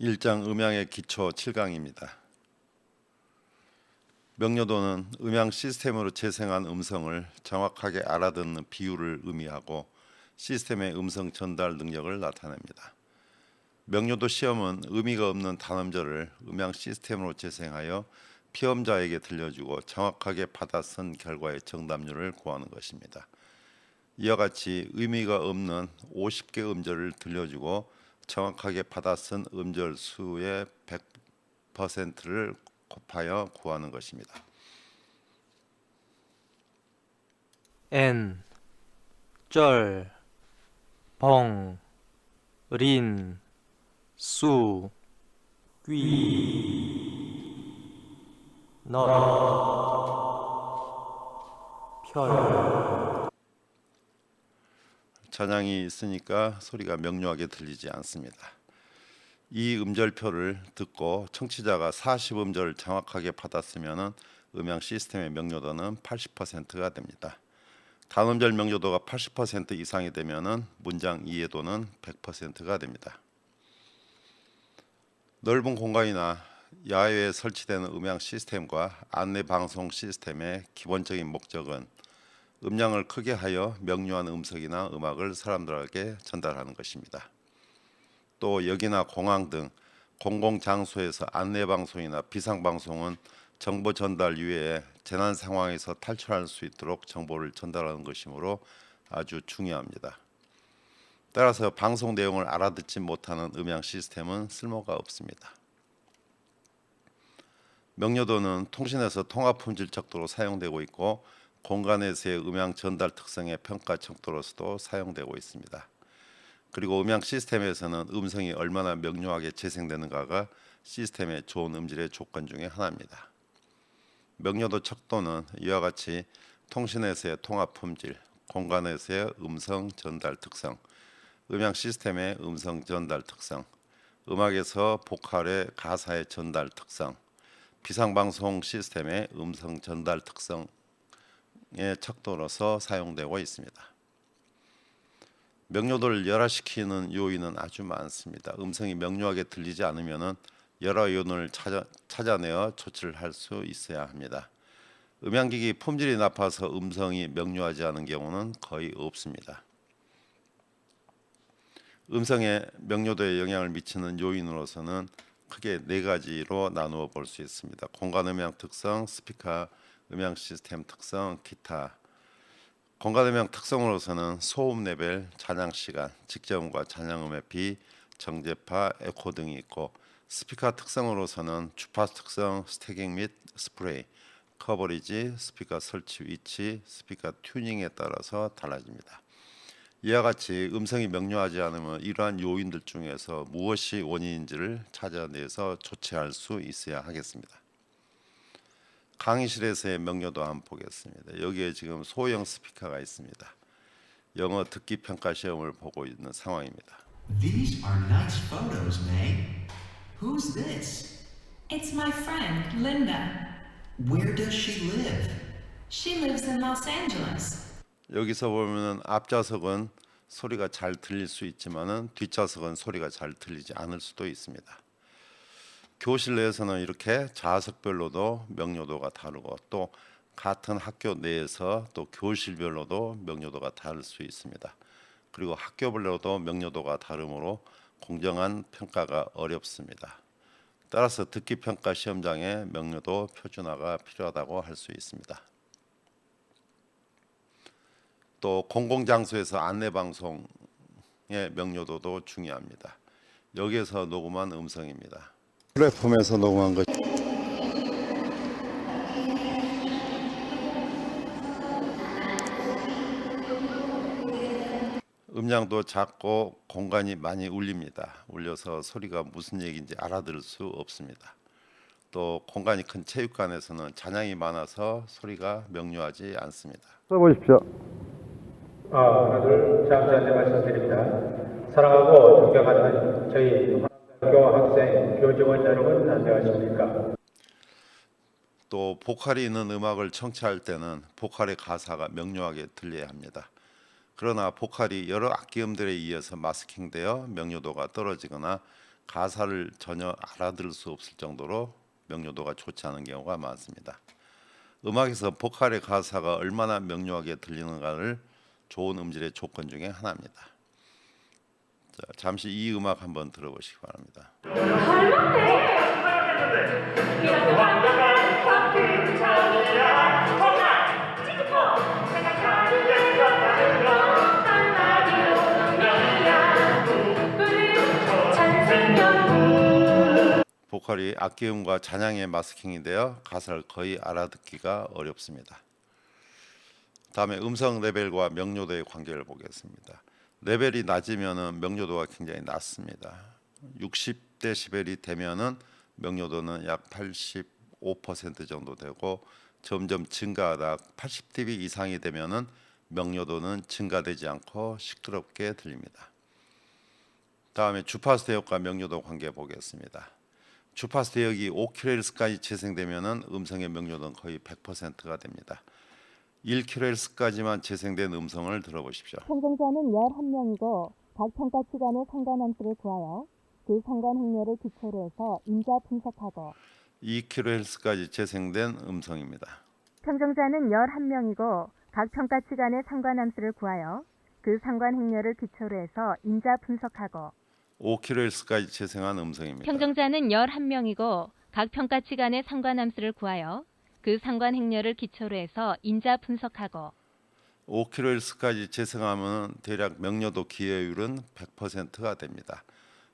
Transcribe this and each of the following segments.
1장 음향의 기초 7강입니다. 명료도는 음향 시스템으로 재생한 음성을 정확하게 알아듣는 비율을 의미하고 시스템의 음성 전달 능력을 나타냅니다. 명료도 시험은 의미가 없는 단음절을 음향 시스템으로 재생하여 피험자에게 들려주고 정확하게 받아쓴 결과의 정답률을 구하는 것입니다. 이와 같이 의미가 없는 50개 음절을 들려주고 정확하게 받아쓴 음절 수의 100%를 곱하여 구하는 것입니다. 엔, 쩔, 벙, 린, 수, 귀, 넛, 펼. 잔향이 있으니까 소리가 명료하게 들리지 않습니다. 이 음절표를 듣고 청취자가 40음절을 정확하게 받았으면 음향 시스템의 명료도는 80%가 됩니다. 단음절 명료도가 80% 이상이 되면 문장 이해도는 100%가 됩니다. 넓은 공간이나 야외에 설치되는 음향 시스템과 안내 방송 시스템의 기본적인 목적은 음량을 크게 하여 명료한 음성이나 음악을 사람들에게 전달하는 것입니다. 또 역이나 공항 등 공공장소에서 안내방송이나 비상방송은 정보 전달 이외에 재난 상황에서 탈출할 수 있도록 정보를 전달하는 것이므로 아주 중요합니다. 따라서 방송 내용을 알아듣지 못하는 음향 시스템은 쓸모가 없습니다. 명료도는 통신에서 통화 품질 척도로 사용되고 있고 공간에서의 음향 전달 특성의 평가 척도로서도 사용되고 있습니다. 그리고 음향 시스템에서는 음성이 얼마나 명료하게 재생되는가가 시스템의 좋은 음질의 조건 중에 하나입니다. 명료도 척도는 이와 같이 통신에서의 통화 품질, 공간에서의 음성 전달 특성, 음향 시스템의 음성 전달 특성, 음악에서 보컬의 가사의 전달 특성, 비상방송 시스템의 음성 전달 특성의 척도로서 사용되고 있습니다. 명료도를 열화시키는 요인은 아주 많습니다. 음성이 명료하게 들리지 않으면 여러 요인을 찾아내어 조치를 할 수 있어야 합니다. 음향기기 품질이 나빠서 음성이 명료하지 않은 경우는 거의 없습니다. 음성의 명료도에 영향을 미치는 요인으로서는 크게 네 가지로 나누어 볼 수 있습니다. 공간 음향 특성, 스피커 음향 시스템 특성, 기타. 공간 음향 특성으로서는 소음 레벨, 잔향 시간, 직접음과 잔향음의 비, 정제파, 에코 등이 있고, 스피커 특성으로서는 주파수 특성, 스태깅 및 스프레이, 커버리지, 스피커 설치 위치, 스피커 튜닝에 따라서 달라집니다. 이와 같이 음성이 명료하지 않으면 이러한 요인들 중에서 무엇이 원인인지를 찾아내서 조치할 수 있어야 하겠습니다. 강의실에서의 명료도 한번 보겠습니다. 여기에 지금 소형 스피커가 있습니다. 영어 듣기 평가 시험을 보고 있는 상황입니다. These are nice photos, May. Who's this? It's my friend, Linda. Where does she live? She lives in Los Angeles. 여기서 보면은 앞좌석은 소리가 잘 들릴 수 있지만은 뒷좌석은 소리가 잘 들리지 않을 수도 있습니다. 교실 내에서는 이렇게 좌석별로도 명료도가 다르고 또 같은 학교 내에서 또 교실별로도 명료도가 다를 수 있습니다. 그리고 학교별로도 명료도가 다르므로 공정한 평가가 어렵습니다. 따라서 듣기평가 시험장에 명료도 표준화가 필요하다고 할 수 있습니다. 또 공공장소에서 안내방송의 명료도도 중요합니다. 여기에서 녹음한 음성입니다. 플랫폼에서 녹음한 것. 음량도 작고 공간이 많이 울립니다. 울려서 소리가 무슨 얘기인지 알아들을 수 없습니다. 또 공간이 큰 체육관에서는 잔향이 많아서 소리가 명료하지 않습니다. 써보십시오. 하나 둘 잠시 말씀드립니다. 사랑하고 존경하는 저희 학교 학생 교직원 여러분 안녕하십니까? 또 보컬이 있는 음악을 청취할 때는 보컬의 가사가 명료하게 들려야 합니다. 그러나 보컬이 여러 악기음들에 의해서 마스킹되어 명료도가 떨어지거나 가사를 전혀 알아들을 수 없을 정도로 명료도가 좋지 않은 경우가 많습니다. 음악에서 보컬의 가사가 얼마나 명료하게 들리는가를 좋은 음질의 조건 중에 하나입니다. 자, 잠시 이 음악 한번 들어보시기 바랍니다. 보컬이 악기음과 잔향의 마스킹이 되어 가사를 거의 알아듣기가 어렵습니다. 다음에 음성 레벨과 명료도의 관계를 보겠습니다. 레벨이 낮으면 명료도가 굉장히 낮습니다. 60데시벨이 되면은 명료도는 약 85% 정도 되고 점점 증가하다 80dB 이상이 되면은 명료도는 증가되지 않고 시끄럽게 들립니다. 다음에 주파수 대역과 명료도 관계 보겠습니다. 주파수 대역이 5kHz까지 재생되면은 음성의 명료도는 거의 100%가 됩니다. 1kHz까지만 재생된 음성을 들어보십시오. 평정자는 11명이고 각 평가치간의 상관함수를 구하여 그 상관 행렬을 기초로 해서 인자 분석하고 2kHz까지 재생된 음성입니다. 평정자는 11명이고 각 평가치간의 상관함수를 구하여 그 상관 행렬을 기초로 해서 인자 분석하고 5kHz까지 재생한 음성입니다. 평정자는 11명이고 각 평가치간의 상관함수를 구하여 그 상관 행렬을 기초로 해서 인자 분석하고 5kHz까지 재생하면 대략 명료도 기여율은 100%가 됩니다.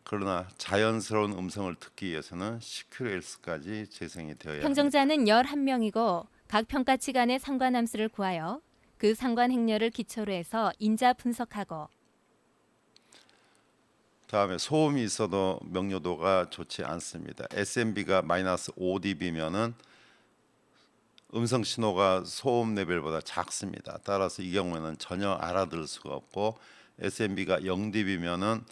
그러나 자연스러운 음성을 듣기 위해서는 10kHz까지 재생이 되어야 합니다. 평정자는 11명이고 각 평가치간의 상관함수를 구하여 그 상관 행렬을 기초로 해서 인자 분석하고 다음에 소음이 있어도 명료도가 좋지 않습니다. SMB가 마이너스 5dB면은 음성 신호가 소음 레벨보다 작습니다. 따라서 이 경우에는 전혀 알아들을 수가 없고 SMB가 0dB면은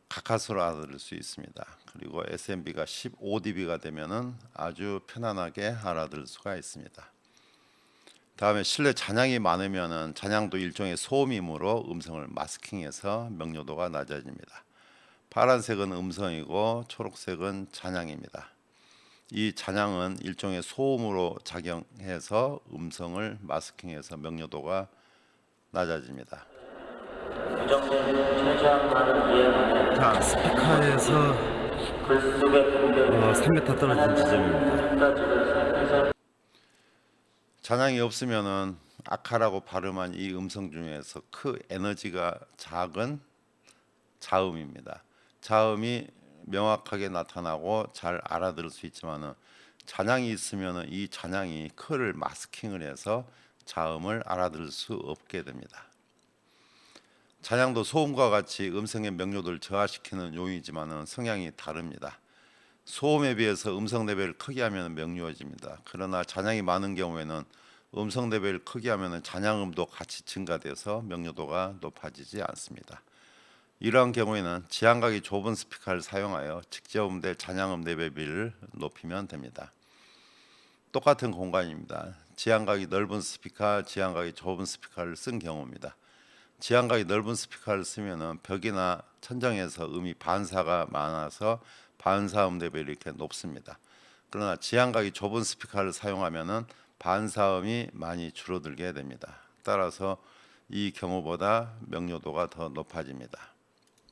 가까스로 알아들을 수 있습니다. 그리고 SMB가 15dB가 되면은 아주 편안하게 알아들을 수가 있습니다. 다음에 실내 잔향이 많으면은 잔향도 일종의 소음이므로 음성을 마스킹해서 명료도가 낮아집니다. 파란색은 음성이고 초록색은 잔향입니다. 이 잔향은 일종의 소음으로 작용해서 음성을 마스킹해서 명료도가 낮아집니다. 자, 스피커에서 3m 떨어진 지점입니다. 잔향이 없으면은 아카라고 발음한 이 음성 중에서 에너지가 작은 자음입니다. 자음이 명확하게 나타나고 잘 알아들을 수 있지만은 잔향이 있으면은 이 잔향이 크를 마스킹을 해서 자음을 알아들을 수 없게 됩니다. 잔향도 소음과 같이 음성의 명료도를 저하시키는 요인이지만은 성향이 다릅니다. 소음에 비해서 음성 레벨을 크게 하면 명료해집니다. 그러나 잔향이 많은 경우에는 음성 레벨을 크게 하면 잔향음도 같이 증가돼서 명료도가 높아지지 않습니다. 이러한 경우에는 지향각이 좁은 스피커를 사용하여 직저음대 잔향음 레벨을 높이면 됩니다. 똑같은 공간입니다. 지향각이 넓은 스피커, 지향각이 좁은 스피커를 쓴 경우입니다. 지향각이 넓은 스피커를 쓰면은 벽이나 천정에서 음이 반사가 많아서 반사음 레벨이 이렇게 높습니다. 그러나 지향각이 좁은 스피커를 사용하면은 반사음이 많이 줄어들게 됩니다. 따라서 이 경우보다 명료도가 더 높아집니다.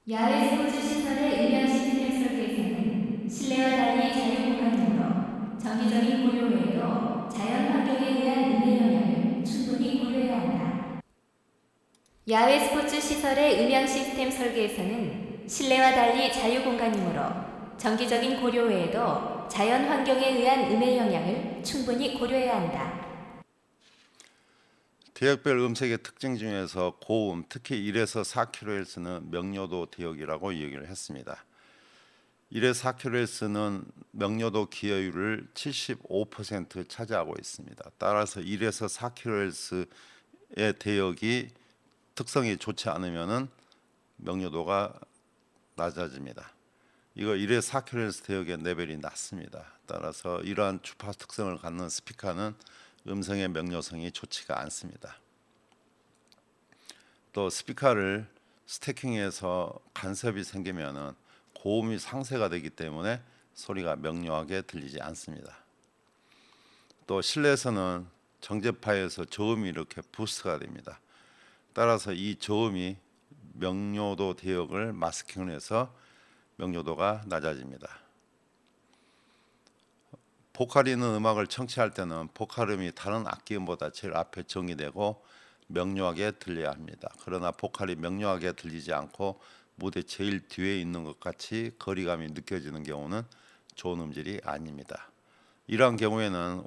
야외 스포츠 시설의 음향 시스템 설계에서는 실내와 달리 자유공간이므로 정기적인 고려 외에도 자연 환경에 의한 음의 영향을 충분히 고려해야 한다. 야외 스포츠 시설의 음향 시스템 설계에서는 실내와 달리 자유공간이므로 정기적인 고려 외에도 자연 환경에 의한 음의 영향을 충분히 고려해야 한다. 대역별 음색의 특징 중에서 고음, 특히 1에서 4kHz는 명료도 대역이라고 얘기를 했습니다. 1에서 4kHz는 명료도 기여율을 75% 차지하고 있습니다. 따라서 1에서 4kHz의 대역이 특성이 좋지 않으면은 명료도가 낮아집니다. 이거 1에서 4kHz 대역의 레벨이 낮습니다. 따라서 이러한 주파수 특성을 갖는 스피커는 음성의 명료성이 좋지가 않습니다. 또 스피커를 스태킹해서 간섭이 생기면은 고음이 상쇄가 되기 때문에 소리가 명료하게 들리지 않습니다. 또 실내에서는 정제파에서 저음이 이렇게 부스트가 됩니다. 따라서 이 저음이 명료도 대역을 마스킹을 해서 명료도가 낮아집니다. 보컬이 있는 음악을 청취할 때는 보컬음이 다른 악기음보다 제일 앞에 정의되고 명료하게 들려야 합니다. 그러나 보컬이 명료하게 들리지 않고 무대 제일 뒤에 있는 것 같이 거리감이 느껴지는 경우는 좋은 음질이 아닙니다. 이러한 경우에는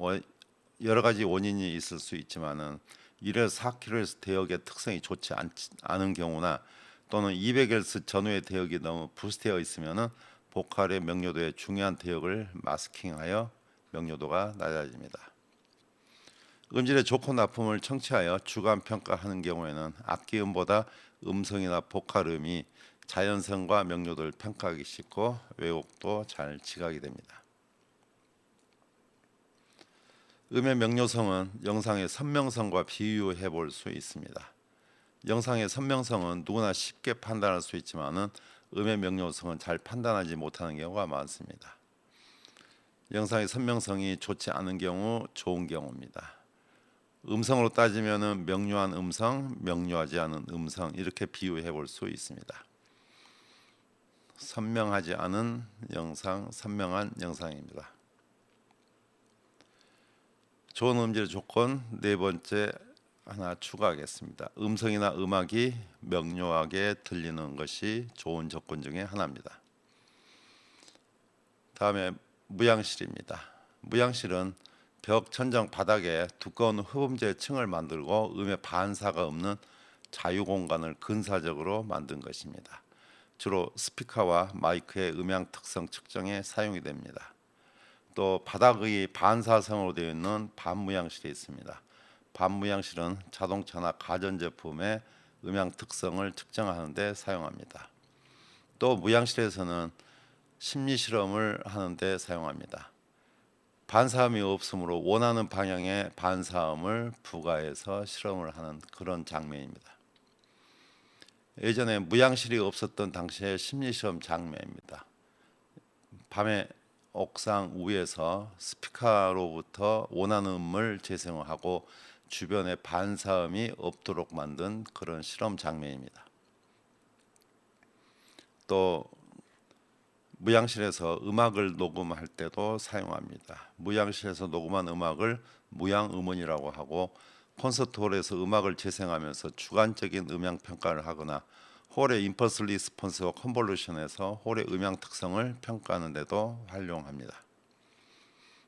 여러 가지 원인이 있을 수 있지만은 1에서 4kHz 대역의 특성이 좋지 않은 경우나 또는 200Hz 전후의 대역이 너무 부스트되어 있으면은 보컬의 명료도의 중요한 대역을 마스킹하여 명료도가 낮아집니다. 음질의 좋고 나쁨을 청취하여 주관 평가하는 경우에는 악기음보다 음성이나 보컬음이 자연성과 명료도를 평가하기 쉽고 왜곡도 잘 지각이 됩니다. 음의 명료성은 영상의 선명성과 비교해 볼 수 있습니다. 영상의 선명성은 누구나 쉽게 판단할 수 있지만은 음의 명료성은 잘 판단하지 못하는 경우가 많습니다. 영상의 선명성이 좋지 않은 경우 좋은 경우입니다. 음성으로 따지면은 명료한 음성, 명료하지 않은 음성 이렇게 비유해 볼 수 있습니다. 선명하지 않은 영상, 선명한 영상입니다. 좋은 음질 조건 네 번째 하나 추가하겠습니다. 음성이나 음악이 명료하게 들리는 것이 좋은 조건 중에 하나입니다. 다음에 무향실입니다. 무향실은 벽, 천장, 바닥에 두꺼운 흡음재 층을 만들고 음의 반사가 없는 자유 공간을 근사적으로 만든 것입니다. 주로 스피커와 마이크의 음향 특성 측정에 사용이 됩니다. 또 바닥의 반사성으로 되어 있는 반무향실이 있습니다. 반무향실은 자동차나 가전제품의 음향 특성을 측정하는 데 사용합니다. 또 무향실에서는 심리 실험을 하는 데 사용합니다. 반사음이 없으므로 원하는 방향의 반사음을 부과해서 실험을 하는 그런 장면입니다. 예전에 무향실이 없었던 당시의 심리시험 장면입니다. 밤에 옥상 위에서 스피커로부터 원하는 음을 재생하고 주변에 반사음이 없도록 만든 그런 실험 장면입니다. 또 무향실에서 음악을 녹음할 때도 사용합니다. 무향실에서 녹음한 음악을 무향음원이라고 하고 콘서트홀에서 음악을 재생하면서 주관적인 음향 평가를 하거나 홀의 임펄스 리스폰스와 컨볼루션에서 홀의 음향 특성을 평가하는 데도 활용합니다.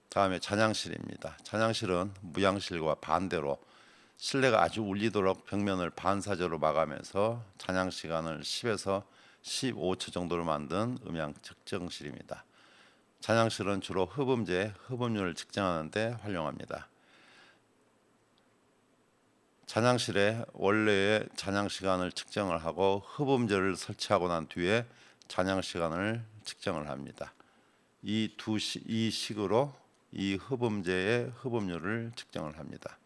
다음에 잔향실입니다. 잔향실은 무향실과 반대로 실내가 아주 울리도록 벽면을 반사적으로 마감해서 잔향 시간을 10에서 15초 정도로 만든 음향 측정실입니다. 잔향실은 주로 흡음재, 흡음률을 측정하는 데 활용합니다. 잔향실에 원래의 잔향 시간을 측정을 하고 흡음재를 설치하고 난 뒤에 잔향 시간을 측정을 합니다. 이 식으로 이 흡음재의 흡음률을 측정을 합니다.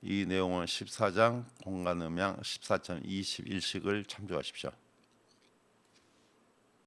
이 내용은 14장 공간음향 14.21식을 참조하십시오.